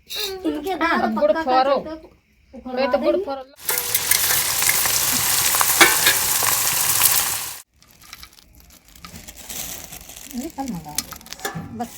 इनके हाँ, द्वारा गुड़ पक्का फोड़ो। कर देते, कोई उखड़वा तो गुड़ देंगे। फोड़ लो। ये कल मंगा बस।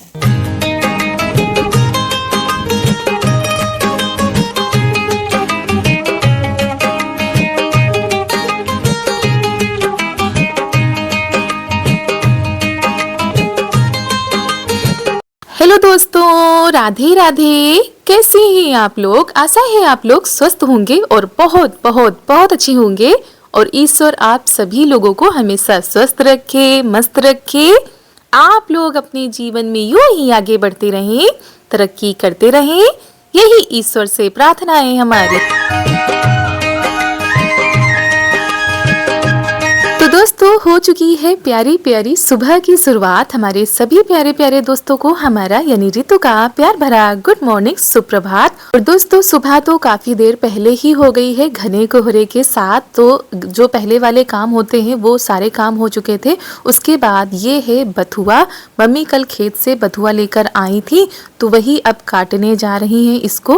हेलो दोस्तों, राधे राधे। कैसे हैं आप लोग? आशा है आप लोग स्वस्थ होंगे और बहुत बहुत बहुत अच्छे होंगे। और ईश्वर आप सभी लोगों को हमेशा स्वस्थ रखे, मस्त रखे। आप लोग अपने जीवन में यूं ही आगे बढ़ते रहें, तरक्की करते रहें। यही ईश्वर से प्रार्थना है हमारी। तो दोस्तों, हो चुकी है प्यारी प्यारी सुबह की शुरुआत। हमारे सभी प्यारे प्यारे दोस्तों को हमारा यानी ऋतु का प्यार भरा गुड मॉर्निंग, सुप्रभात। और दोस्तों, सुबह तो काफी देर पहले ही हो गई है घने कोहरे के साथ। तो जो पहले वाले काम होते हैं वो सारे काम हो चुके थे। उसके बाद ये है बथुआ। मम्मी कल खेत से बथुआ लेकर आई थी, तो वही अब काटने जा रही हैं इसको।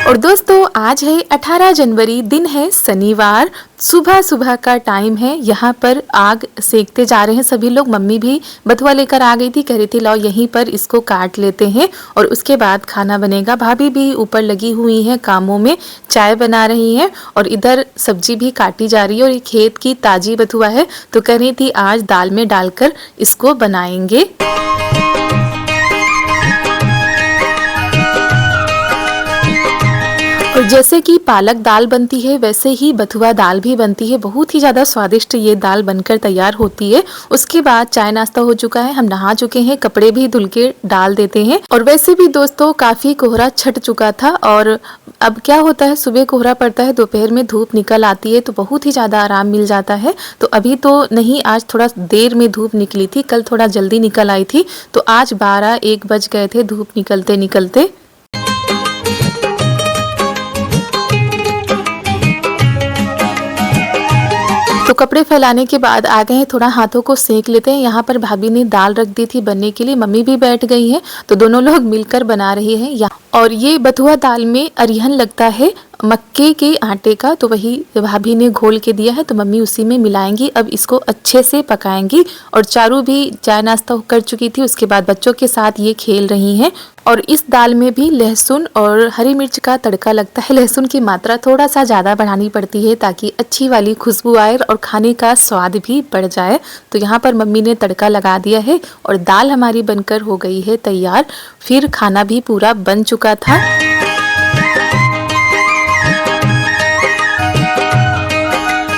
और दोस्तों, आज है 18 जनवरी, दिन है शनिवार। सुबह सुबह का टाइम है। यहाँ पर आग सेकते जा रहे हैं सभी लोग। मम्मी भी बथुआ लेकर आ गई थी, कह रही थी लाओ यहीं पर इसको काट लेते हैं और उसके बाद खाना बनेगा। भाभी भी ऊपर लगी हुई हैं कामों में, चाय बना रही हैं और इधर सब्जी भी काटी जा रही है। और ये खेत की ताजी बथुआ है, तो कह रही थी आज दाल में डालकर इसको बनाएंगे। और जैसे कि पालक दाल बनती है वैसे ही बथुआ दाल भी बनती है। बहुत ही ज़्यादा स्वादिष्ट ये दाल बनकर तैयार होती है। उसके बाद चाय नाश्ता हो चुका है, हम नहा चुके हैं, कपड़े भी धुल के डाल देते हैं। और वैसे भी दोस्तों काफ़ी कोहरा छट चुका था। और अब क्या होता है, सुबह कोहरा पड़ता है, दोपहर में धूप निकल आती है, तो बहुत ही ज़्यादा आराम मिल जाता है। तो अभी तो नहीं, आज थोड़ा देर में धूप निकली थी, कल थोड़ा जल्दी निकल आई थी। तो आज 12-1 बज गए थे धूप निकलते निकलते। तो कपड़े फैलाने के बाद आ गए हैं, थोड़ा हाथों को सेक लेते हैं। यहाँ पर भाभी ने दाल रख दी थी बनने के लिए, मम्मी भी बैठ गई हैं, तो दोनों लोग मिलकर बना रही हैं। और ये बथुआ दाल में अरिहन लगता है मक्के के आटे का, तो वही भाभी ने घोल के दिया है, तो मम्मी उसी में मिलाएंगी। अब इसको अच्छे से पकाएंगी। और चारू भी चाय नाश्ता कर चुकी थी, उसके बाद बच्चों के साथ ये खेल रही हैं। और इस दाल में भी लहसुन और हरी मिर्च का तड़का लगता है। लहसुन की मात्रा थोड़ा सा ज़्यादा बढ़ानी पड़ती है ताकि अच्छी वाली खुशबू आए और खाने का स्वाद भी बढ़ जाए। तो यहाँ पर मम्मी ने तड़का लगा दिया है और दाल हमारी बनकर हो गई है तैयार। फिर खाना भी पूरा बन चुका था।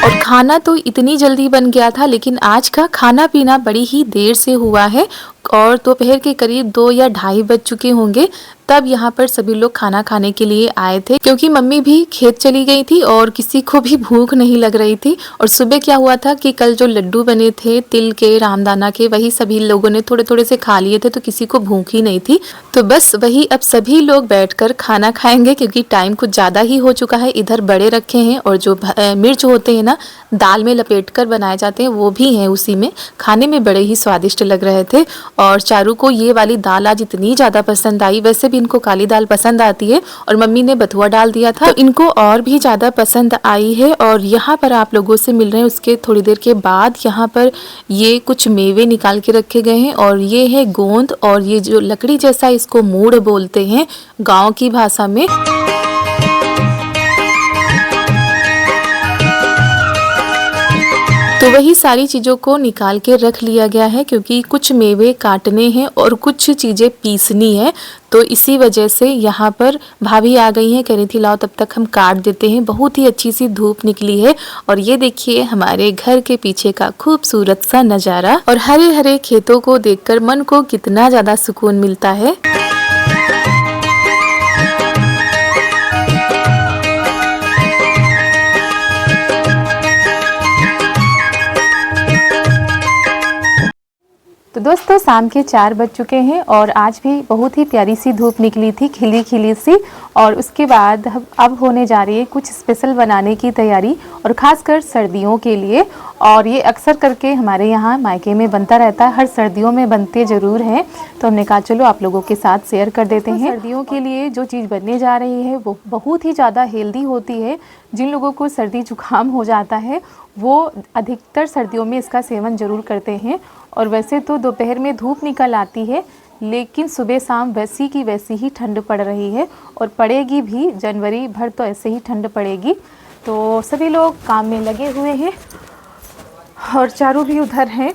और खाना तो इतनी जल्दी बन गया था, लेकिन आज का खाना पीना बड़ी ही देर से हुआ है। और दोपहर के करीब 2 या 2:30 बज चुके होंगे, तब यहाँ पर सभी लोग खाना खाने के लिए आए थे, क्योंकि मम्मी भी खेत चली गई थी और किसी को भी भूख नहीं लग रही थी। और सुबह क्या हुआ था कि कल जो लड्डू बने थे तिल के, रामदाना के, वही सभी लोगों ने थोड़े थोड़े से खा लिए थे, तो किसी को भूख ही नहीं थी। तो बस वही अब सभी लोग बैठकर खाना खाएंगे, क्योंकि टाइम कुछ ज़्यादा ही हो चुका है। इधर बड़े रखे हैं और जो मिर्च होते हैं ना, दाल में लपेट कर बनाए जाते हैं, वो भी हैं उसी में। खाने में बड़े ही स्वादिष्ट लग रहे थे। और चारू को ये वाली दाल आज इतनी ज़्यादा पसंद आई। वैसे भी इनको काली दाल पसंद आती है और मम्मी ने बथुआ डाल दिया था, तो इनको और भी ज़्यादा पसंद आई है। और यहाँ पर आप लोगों से मिल रहे हैं उसके थोड़ी देर के बाद। यहाँ पर ये कुछ मेवे निकाल के रखे गए हैं और ये है गोंद, और ये जो लकड़ी जैसा इसको मूड़ बोलते हैं गाँव की भाषा में। तो वही सारी चीज़ों को निकाल के रख लिया गया है, क्योंकि कुछ मेवे काटने हैं और कुछ चीज़ें पीसनी है। तो इसी वजह से यहाँ पर भाभी आ गई हैं, कह रही थी लाओ तब तक हम काट देते हैं। बहुत ही अच्छी सी धूप निकली है। और ये देखिए हमारे घर के पीछे का खूबसूरत सा नज़ारा, और हरे हरे खेतों को देखकर मन को कितना ज़्यादा सुकून मिलता है। तो दोस्तों शाम के 4 बज चुके हैं और आज भी बहुत ही प्यारी सी धूप निकली थी, खिली खिली सी। और उसके बाद अब होने जा रही है कुछ स्पेशल बनाने की तैयारी, और ख़ासकर सर्दियों के लिए। और ये अक्सर करके हमारे यहाँ मायके में बनता रहता है, हर सर्दियों में बनते ज़रूर हैं। तो हमने कहा चलो आप लोगों के साथ शेयर कर देते हैं। सर्दियों के लिए जो चीज़ बनने जा रही है वो बहुत ही ज़्यादा हेल्दी होती है। जिन लोगों को सर्दी जुकाम हो जाता है वो अधिकतर सर्दियों में इसका सेवन ज़रूर करते हैं। और वैसे तो दोपहर में धूप निकल आती है, लेकिन सुबह शाम वैसी की वैसी ही ठंड पड़ रही है, और पड़ेगी भी। जनवरी भर तो ऐसे ही ठंड पड़ेगी। तो सभी लोग काम में लगे हुए हैं और चारू भी उधर हैं।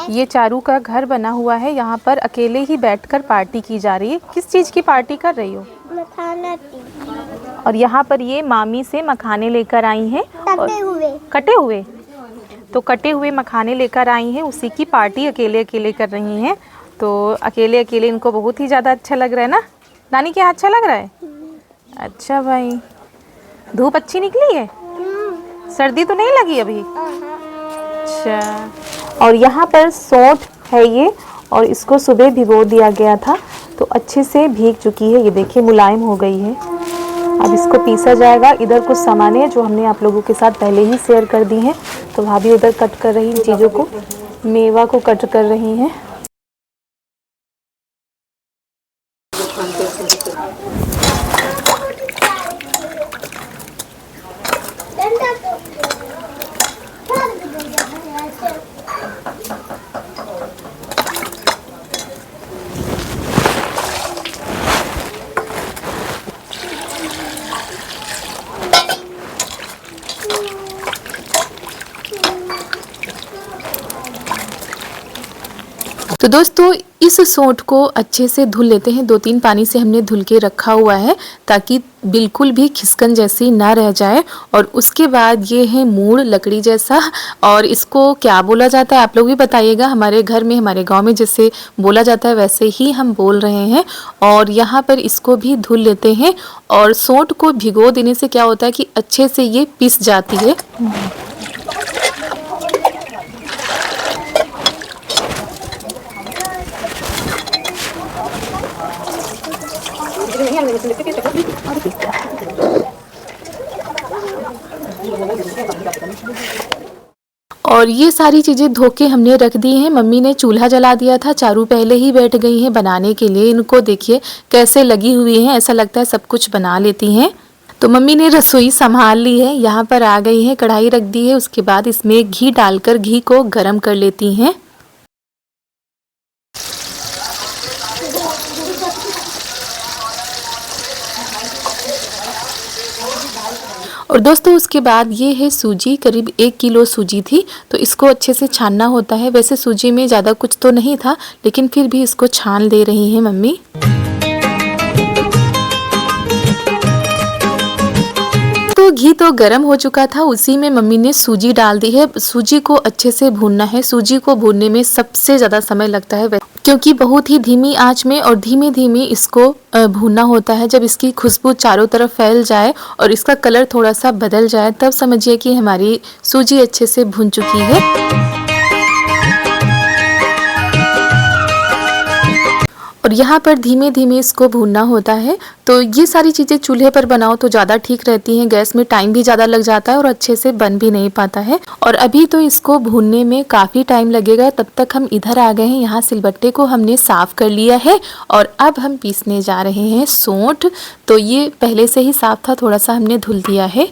ये चारू का घर बना हुआ है, यहाँ पर अकेले ही बैठकर पार्टी की जा रही है। किस चीज़ की पार्टी कर रही हो? मखाना की। और यहाँ पर ये मामी से मखाने लेकर आई हैं। कटे हुए तो कटे हुए मखाने लेकर आई हैं, उसी की पार्टी अकेले अकेले कर रही हैं। तो अकेले अकेले इनको बहुत ही ज़्यादा अच्छा लग रहा है ना नानी? क्या अच्छा लग रहा है? अच्छा भाई, धूप अच्छी निकली है, सर्दी तो नहीं लगी अभी? अच्छा। और यहाँ पर सौंठ है ये, और इसको सुबह भिगो दिया गया था तो अच्छे से भीग चुकी है। ये देखिए मुलायम हो गई है। अब इसको पीसा जाएगा। इधर कुछ सामान है जो हमने आप लोगों के साथ पहले ही शेयर कर दी हैं। तो भाभी उधर कट कर रही इन चीज़ों को, मेवा को कट कर रही हैं। तो दोस्तों इस सौंठ को अच्छे से धुल लेते हैं। 2-3 पानी से हमने धुल के रखा हुआ है ताकि बिल्कुल भी खिसकन जैसी ना रह जाए। और उसके बाद ये है मूड़, लकड़ी जैसा, और इसको क्या बोला जाता है आप लोग भी बताइएगा। हमारे घर में, हमारे गांव में जैसे बोला जाता है वैसे ही हम बोल रहे हैं। और यहाँ पर इसको भी धुल लेते हैं। और सौंठ को भिगो देने से क्या होता है कि अच्छे से ये पिस जाती है। और ये सारी चीज़ें धो के हमने रख दी हैं। मम्मी ने चूल्हा जला दिया था, चारू पहले ही बैठ गई हैं बनाने के लिए। इनको देखिए कैसे लगी हुई हैं, ऐसा लगता है सब कुछ बना लेती हैं। तो मम्मी ने रसोई संभाल ली है, यहाँ पर आ गई हैं, कढ़ाई रख दी है। उसके बाद इसमें घी डालकर घी को गर्म कर लेती हैं। और दोस्तों उसके बाद ये है सूजी, करीब 1 किलो सूजी थी। तो इसको अच्छे से छानना होता है। वैसे सूजी में ज़्यादा कुछ तो नहीं था, लेकिन फिर भी इसको छान दे रही हैं मम्मी। तो घी तो गर्म हो चुका था, उसी में मम्मी ने सूजी डाल दी है। सूजी को अच्छे से भूनना है। सूजी को भूनने में सबसे ज़्यादा समय लगता है, क्योंकि बहुत ही धीमी आंच में और धीमे धीमे इसको भूनना होता है। जब इसकी खुशबू चारों तरफ फैल जाए और इसका कलर थोड़ा सा बदल जाए, तब समझिए कि हमारी सूजी अच्छे से भून चुकी है। और यहाँ पर धीमे धीमे इसको भूनना होता है। तो ये सारी चीज़ें चूल्हे पर बनाओ तो ज़्यादा ठीक रहती हैं। गैस में टाइम भी ज़्यादा लग जाता है और अच्छे से बन भी नहीं पाता है। और अभी तो इसको भूनने में काफ़ी टाइम लगेगा। तब तक हम इधर आ गए हैं। यहाँ सिलबट्टे को हमने साफ़ कर लिया है और अब हम पीसने जा रहे हैं सौंठ। तो ये पहले से ही साफ़ था, थोड़ा सा हमने धुल दिया है।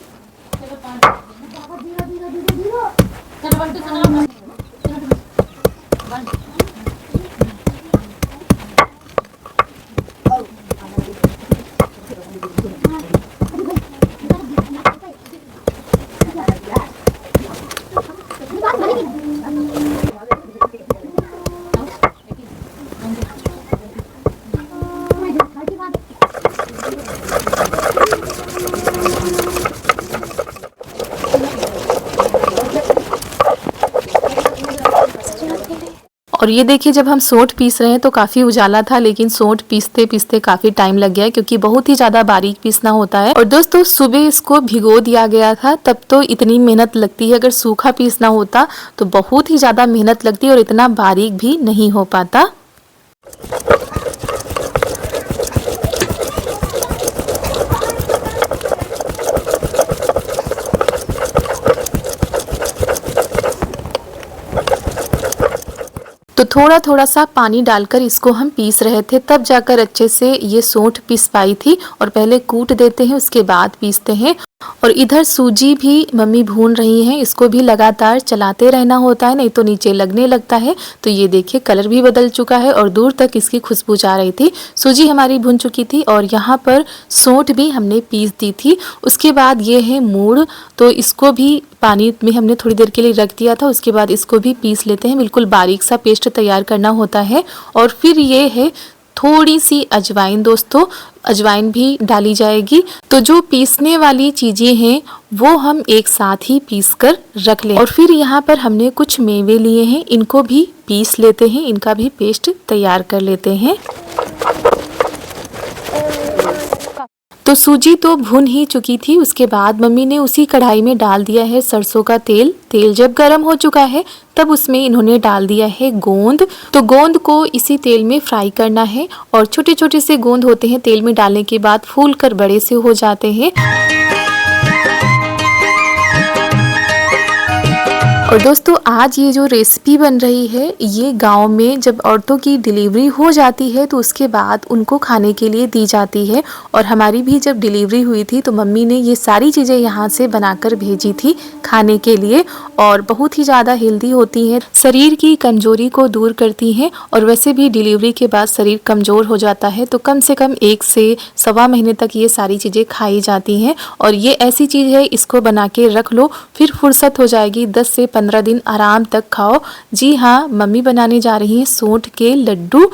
और ये देखिए जब हम सोंठ पीस रहे हैं तो काफ़ी उजाला था, लेकिन सोंठ पीसते पीसते काफ़ी टाइम लग गया क्योंकि बहुत ही ज़्यादा बारीक पीसना होता है। और दोस्तों सुबह इसको भिगो दिया गया था, तब तो इतनी मेहनत लगती है। अगर सूखा पीसना होता तो बहुत ही ज़्यादा मेहनत लगती और इतना बारीक भी नहीं हो पाता। तो थोड़ा थोड़ा सा पानी डालकर इसको हम पीस रहे थे, तब जाकर अच्छे से ये सोंठ पीस पाई थी। और पहले कूट देते हैं उसके बाद पीसते हैं। और इधर सूजी भी मम्मी भून रही हैं, इसको भी लगातार चलाते रहना होता है, नहीं तो नीचे लगने लगता है। तो ये देखिए कलर भी बदल चुका है और दूर तक इसकी खुशबू जा रही थी। सूजी हमारी भून चुकी थी और यहाँ पर सोंठ भी हमने पीस दी थी। उसके बाद ये है मूड़, तो इसको भी पानी में हमने थोड़ी देर के लिए रख दिया था। उसके बाद इसको भी पीस लेते हैं, बिल्कुल बारीक सा पेस्ट तैयार करना होता है। और फिर ये है थोड़ी सी अजवाइन, दोस्तों अजवाइन भी डाली जाएगी। तो जो पीसने वाली चीजें हैं वो हम एक साथ ही पीस कर रख लें। और फिर यहाँ पर हमने कुछ मेवे लिए हैं, इनको भी पीस लेते हैं, इनका भी पेस्ट तैयार कर लेते हैं। तो सूजी तो भुन ही चुकी थी। उसके बाद मम्मी ने उसी कढ़ाई में डाल दिया है सरसों का तेल। तेल जब गर्म हो चुका है तब उसमें इन्होंने डाल दिया है गोंद। तो गोंद को इसी तेल में फ्राई करना है और छोटे छोटे से गोंद होते हैं, तेल में डालने के बाद फूल कर बड़े से हो जाते हैं। और दोस्तों आज ये जो रेसिपी बन रही है, ये गांव में जब औरतों की डिलीवरी हो जाती है तो उसके बाद उनको खाने के लिए दी जाती है। और हमारी भी जब डिलीवरी हुई थी तो मम्मी ने ये सारी चीज़ें यहाँ से बनाकर भेजी थी खाने के लिए। और बहुत ही ज़्यादा हेल्दी होती हैं, शरीर की कमजोरी को दूर करती हैं। और वैसे भी डिलीवरी के बाद शरीर कमज़ोर हो जाता है, तो कम से कम 1 से सवा महीने तक ये सारी चीज़ें खाई जाती हैं। और ये ऐसी चीज़ है, इसको बना के रख लो, फिर फुर्सत हो जाएगी, 10 से 15 दिन आराम तक खाओ। जी हाँ, मम्मी बनाने जा रही हैं सोंठ के लड्डू।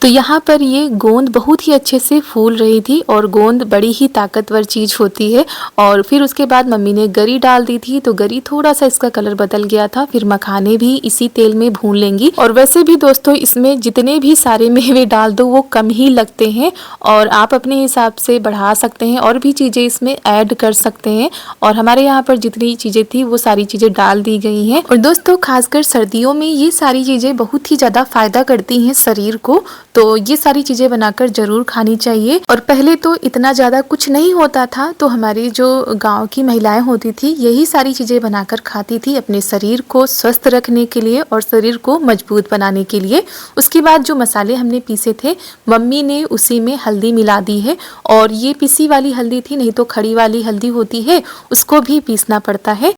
तो यहाँ पर ये गोंद बहुत ही अच्छे से फूल रही थी और गोंद बड़ी ही ताकतवर चीज़ होती है। और फिर उसके बाद मम्मी ने गरी डाल दी थी, तो गरी थोड़ा सा इसका कलर बदल गया था। फिर मखाने भी इसी तेल में भून लेंगी। और वैसे भी दोस्तों इसमें जितने भी सारे मेवे डाल दो वो कम ही लगते हैं और आप अपने हिसाब से बढ़ा सकते हैं और भी चीज़ें इसमें ऐड कर सकते हैं। और हमारे यहाँ पर जितनी चीज़ें थी वो सारी चीज़ें डाल दी गई हैं। और दोस्तों खासकर सर्दियों में ये सारी चीज़ें बहुत ही ज़्यादा फायदा करती हैं शरीर को, तो ये सारी चीज़ें बनाकर ज़रूर खानी चाहिए। और पहले तो इतना ज़्यादा कुछ नहीं होता था, तो हमारी जो गांव की महिलाएं होती थी यही सारी चीज़ें बनाकर खाती थी अपने शरीर को स्वस्थ रखने के लिए और शरीर को मजबूत बनाने के लिए। उसके बाद जो मसाले हमने पीसे थे मम्मी ने उसी में हल्दी मिला दी है। और ये पिसी वाली हल्दी थी, नहीं तो खड़ी वाली हल्दी होती है उसको भी पीसना पड़ता है।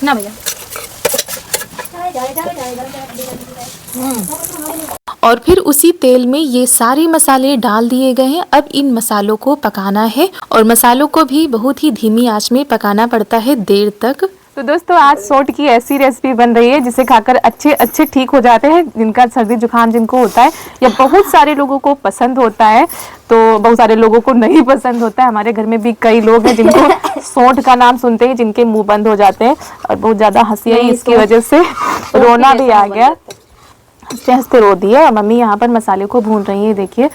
ना भैया। और फिर उसी तेल में ये सारे मसाले डाल दिए गए हैं। अब इन मसालों को पकाना है और मसालों को भी बहुत ही धीमी आंच में पकाना पड़ता है देर तक। तो दोस्तों आज सोंठ की ऐसी रेसिपी बन रही है जिसे खाकर अच्छे ठीक हो जाते हैं, जिनका सर्दी जुकाम जिनको होता है या बहुत सारे लोगों को पसंद होता है, तो बहुत सारे लोगों को नहीं पसंद होता है। हमारे घर में भी कई लोग हैं जिनको सोंठ का नाम सुनते ही जिनके मुंह बंद हो जाते हैं और बहुत ज्यादा हंसी आई इसकी वजह से रोना भी आ गया, हंसते हंसते रो दिया। मम्मी यहाँ पर मसाले को भून रही है देखिए।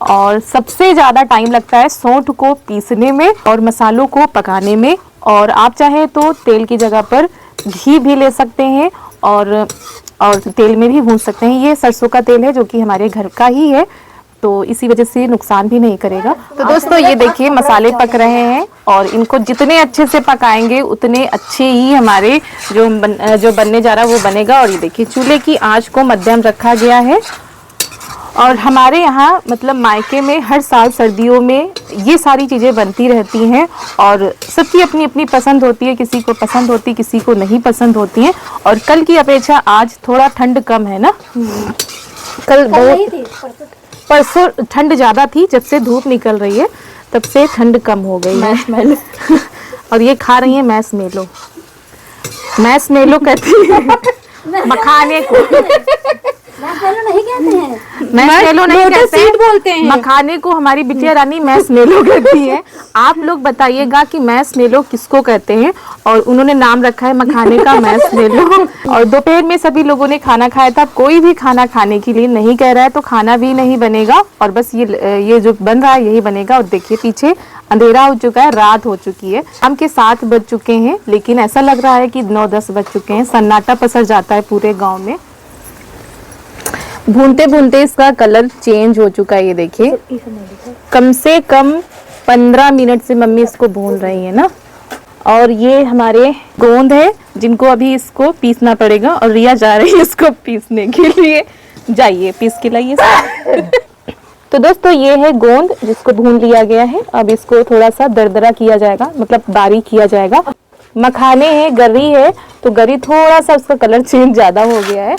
और सबसे ज्यादा टाइम लगता है सोंठ को पीसने में और मसालों को पकाने में। और आप चाहे तो तेल की जगह पर घी भी ले सकते हैं और तेल में भी भून सकते हैं। ये सरसों का तेल है जो कि हमारे घर का ही है, तो इसी वजह से नुकसान भी नहीं करेगा। तो दोस्तों ये देखिए मसाले पक रहे हैं और इनको जितने अच्छे से पकाएंगे उतने अच्छे ही हमारे जो बनने जा रहा है वो बनेगा। और ये देखिए चूल्हे की आंच को मध्यम रखा गया है और हमारे यहाँ मतलब मायके में हर साल सर्दियों में ये सारी चीज़ें बनती रहती हैं और सबकी अपनी अपनी पसंद होती है, किसी को पसंद होती किसी को नहीं पसंद होती है। और कल की अपेक्षा आज थोड़ा ठंड कम है ना, कल बहुत परसों ठंड ज़्यादा थी, जब से धूप निकल रही है तब से ठंड कम हो गई है। और ये खा रही है मैस मेलो, मैस मेलो कहती है मखाने को, नहीं कहते हैं, मैस मेलो नहीं कहते हैं, बोलते हैं। मखाने को हमारी बिटिया रानी मैस मेलो कहती है। आप लोग बताइएगा कि मैस मेलो किसको कहते हैं, और उन्होंने नाम रखा है मखाने का मैस मेलो। और दोपहर में सभी लोगों ने खाना खाया था, कोई भी खाना खाने के लिए नहीं कह रहा है तो खाना भी नहीं बनेगा, और बस ये जो बन रहा है यही बनेगा। और देखिए पीछे अंधेरा हो चुका है, रात हो चुकी है, शाम के 7 बज चुके हैं, लेकिन ऐसा लग रहा है कि 9-10 बज चुके हैं। सन्नाटा पसर जाता है पूरे गांव में। भूनते भूनते इसका कलर चेंज हो चुका है, ये देखिए कम से कम 15 मिनट से मम्मी इसको भून रही है ना। और ये हमारे गोंद है जिनको अभी इसको पीसना पड़ेगा, और रिया जा रही है इसको पीसने के लिए। जाइए पीस के लाइए। तो दोस्तों ये है गोंद जिसको भून लिया गया है, अब इसको थोड़ा सा दरदरा किया जाएगा, मतलब बारीक किया जाएगा। मखाने हैं, गरी है, तो गरी थोड़ा सा उसका कलर चेंज ज्यादा हो गया है।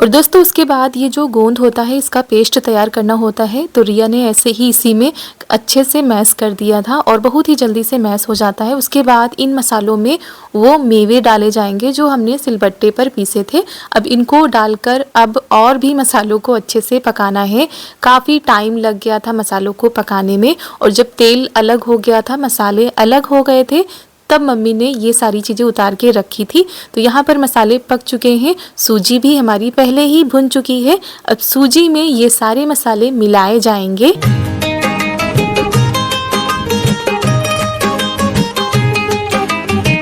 और दोस्तों उसके बाद ये जो गोंद होता है इसका पेस्ट तैयार करना होता है, तो रिया ने ऐसे ही इसी में अच्छे से मैश कर दिया था और बहुत ही जल्दी से मैश हो जाता है। उसके बाद इन मसालों में वो मेवे डाले जाएंगे जो हमने सिलबट्टे पर पीसे थे। अब इनको डालकर अब और भी मसालों को अच्छे से पकाना है। काफ़ी टाइम लग गया था मसालों को पकाने में, और जब तेल अलग हो गया था, मसाले अलग हो गए थे, तब मम्मी ने ये सारी चीज़ें उतार के रखी थी। तो यहाँ पर मसाले पक चुके हैं, सूजी भी हमारी पहले ही भुन चुकी है। अब सूजी में ये सारे मसाले मिलाए जाएंगे।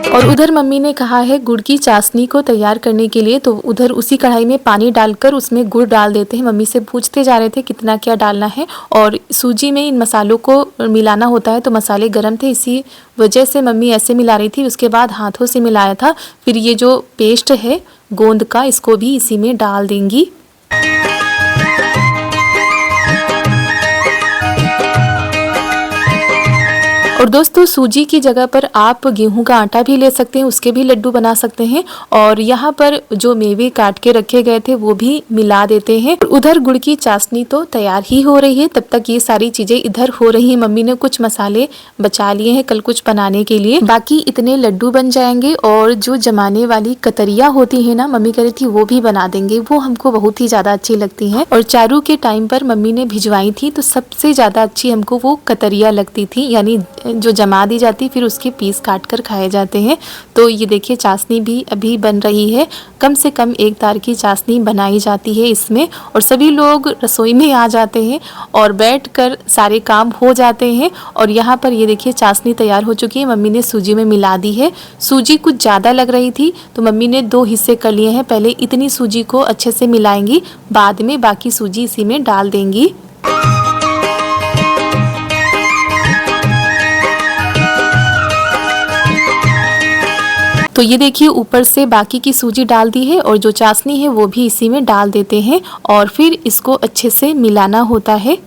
और उधर मम्मी ने कहा है गुड़ की चाशनी को तैयार करने के लिए, तो उधर उसी कढ़ाई में पानी डालकर उसमें गुड़ डाल देते हैं। मम्मी से पूछते जा रहे थे कितना क्या डालना है, और सूजी में इन मसालों को मिलाना होता है। तो मसाले गर्म थे, इसी वजह से मम्मी ऐसे मिला रही थी। उसके बाद हाथों से मिलाया था। फिर ये जो पेस्ट है गोंद का, इसको भी इसी में डाल देंगी। और दोस्तों सूजी की जगह पर आप गेहूं का आटा भी ले सकते हैं, उसके भी लड्डू बना सकते हैं। और यहाँ पर जो मेवे काट के रखे गए थे वो भी मिला देते हैं। उधर गुड़ की चाशनी तो तैयार ही हो रही है, तब तक ये सारी चीजें इधर हो रही हैं। मम्मी ने कुछ मसाले बचा लिए हैं कल कुछ बनाने के लिए, बाकी इतने लड्डू बन जाएंगे। और जो जमाने वाली कतरिया होती है ना, मम्मी कह रही थी वो भी बना देंगे, वो हमको बहुत ही ज्यादा अच्छी लगती है। और चारू के टाइम पर मम्मी ने भिजवाई थी तो सबसे ज्यादा अच्छी हमको वो कतरिया लगती थी, यानी जो जमा दी जाती फिर उसके पीस काट कर खाए जाते हैं। तो ये देखिए चाशनी भी अभी बन रही है, कम से कम 1 तार की चाशनी बनाई जाती है इसमें। और सभी लोग रसोई में आ जाते हैं और बैठकर सारे काम हो जाते हैं। और यहाँ पर ये देखिए चाशनी तैयार हो चुकी है, मम्मी ने सूजी में मिला दी है। सूजी कुछ ज़्यादा लग रही थी तो मम्मी ने 2 हिस्से कर लिए हैं। पहले इतनी सूजी को अच्छे से मिलाएंगी, बाद में बाकी सूजी इसी में डाल देंगी। तो ये देखिए ऊपर से बाकी की सूजी डाल दी है, और जो चाशनी है वो भी इसी में डाल देते हैं, और फिर इसको अच्छे से मिलाना होता है।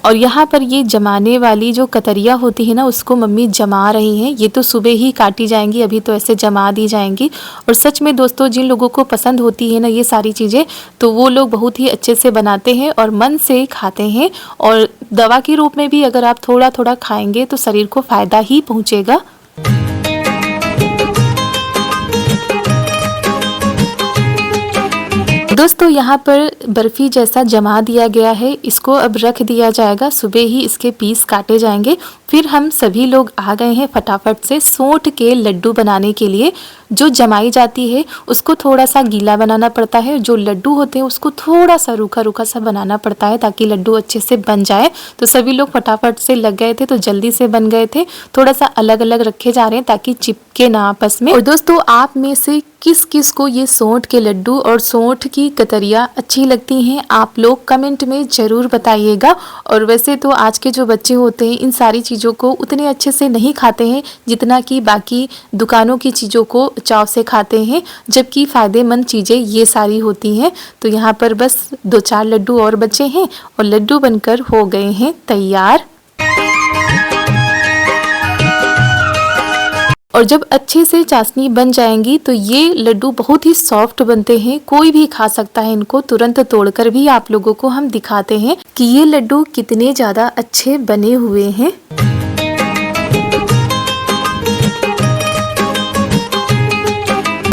और यहाँ पर ये जमाने वाली जो कतरिया होती है ना, उसको मम्मी जमा रही हैं। ये तो सुबह ही काटी जाएंगी, अभी तो ऐसे जमा दी जाएंगी। और सच में दोस्तों जिन लोगों को पसंद होती है ना ये सारी चीज़ें, तो वो लोग बहुत ही अच्छे से बनाते हैं और मन से खाते हैं। और दवा के रूप में भी अगर आप थोड़ा थोड़ा खाएंगे तो शरीर को फ़ायदा ही पहुँचेगा। दोस्तों यहाँ पर बर्फ़ी जैसा जमा दिया गया है, इसको अब रख दिया जाएगा। सुबह ही इसके पीस काटे जाएंगे। फिर हम सभी लोग आ गए हैं फटाफट से सोंठ के लड्डू बनाने के लिए। जो जमाई जाती है उसको थोड़ा सा गीला बनाना पड़ता है, जो लड्डू होते हैं उसको थोड़ा सा रूखा रूखा सा बनाना पड़ता है ताकि लड्डू अच्छे से बन जाए। तो सभी लोग फटाफट से लग गए थे तो जल्दी से बन गए थे। थोड़ा सा अलग अलग रखे जा रहे हैं ताकि चिपके ना आपस में। और दोस्तों आप में से किस किस को ये सोंठ के लड्डू और सोंठ की कतरिया अच्छी लगती हैं, आप लोग कमेंट में ज़रूर बताइएगा। और वैसे तो आज के जो बच्चे होते हैं इन सारी चीज़ों चीज़ों को उतने अच्छे से नहीं खाते हैं जितना कि बाकी दुकानों की चीज़ों को चाव से खाते हैं, जबकि फ़ायदेमंद चीज़ें ये सारी होती हैं। तो यहाँ पर बस 2-4 लड्डू और बचे हैं और लड्डू बनकर हो गए हैं तैयार। और जब अच्छे से चाशनी बन जाएंगी तो ये लड्डू बहुत ही सॉफ्ट बनते हैं, कोई भी खा सकता है इनको। तुरंत तोड़कर भी आप लोगों को हम दिखाते हैं कि ये लड्डू कितने ज़्यादा अच्छे बने हुए हैं।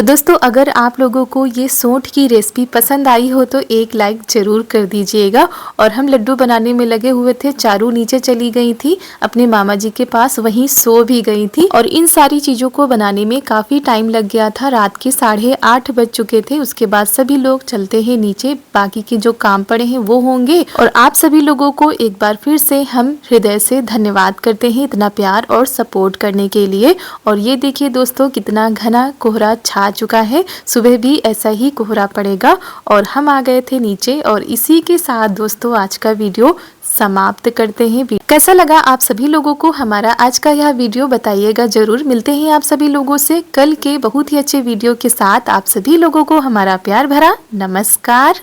दोस्तों अगर आप लोगों को ये सोंठ की रेसिपी पसंद आई हो तो एक लाइक ज़रूर कर दीजिएगा। और हम लड्डू बनाने में लगे हुए थे, चारू नीचे चली गई थी अपने मामा जी के पास, वहीं सो भी गई थी। और इन सारी चीज़ों को बनाने में काफ़ी टाइम लग गया था, रात के 8:30 बज चुके थे। उसके बाद सभी लोग चलते हैं नीचे, बाकी के जो काम पड़े हैं वो होंगे। और आप सभी लोगों को एक बार फिर से हम हृदय से धन्यवाद करते हैं इतना प्यार और सपोर्ट करने के लिए। और ये देखिए दोस्तों कितना घना कोहरा छा चुका है, सुबह भी ऐसा ही कोहरा पड़ेगा। और हम आ गए थे नीचे और इसी के साथ दोस्तों आज का वीडियो समाप्त करते हैं। कैसा लगा आप सभी लोगों को हमारा आज का यह वीडियो बताइएगा जरूर। मिलते हैं आप सभी लोगों से कल के बहुत ही अच्छे वीडियो के साथ। आप सभी लोगों को हमारा प्यार भरा नमस्कार।